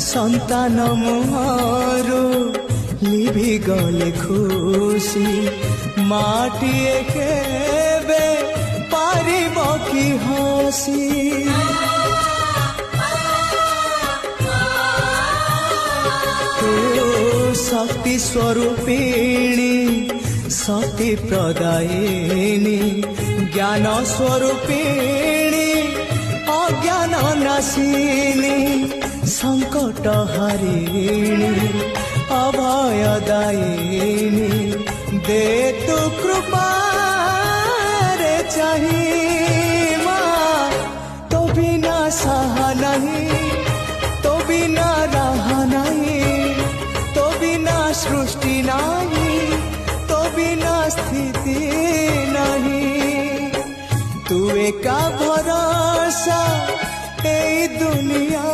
সন্তান মোহরু লিভি গলে খুশি মাটিয়ে কেবে পারিব কি হসি শক্তি স্বরূপিণী শক্তি প্রদায়িনী জ্ঞান স্বরূপিণী অজ্ঞান নাশিনী সংকট হারিণী অভয়দায়িনী দে তু কৃপা রে চাহি মা তো বিনা সাহা নাহি তো বিনা রাহা নাহি তো বিনা সৃষ্টি নাহি তো বিনা স্থিতি নাহি তু একা ভরসা এই দুনিয়া